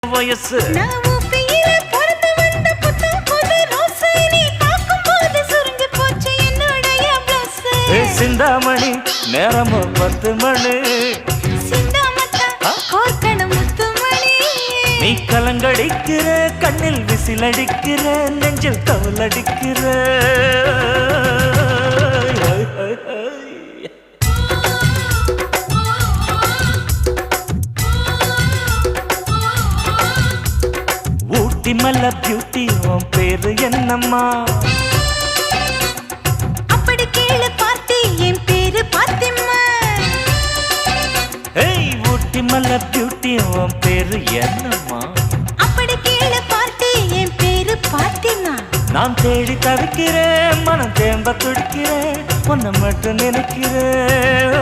வயசு சிந்தாமணி நேரமோ 10 மணி நீ கலங்கடிக்கிற கண்ணில் விசிலடிக்கிற நெஞ்சில் தவளடிக்கிற ஊட்டி மல்ல பியூட்டி உன் பேரு என்னம்மா அப்படி கேளு பார்த்தி என் பேரு பாத்திமா ஏய் ஊட்டி மல்ல பியூட்டி உன் பேரு என்னம்மா அப்படி கேளு பார்த்தி என் பேரு பாத்திமா நான் தேடி தவிக்கிறேன் மனம் தேம்ப துடிக்கிறேன் உன்னை மட்டும் நினைக்கிறேன்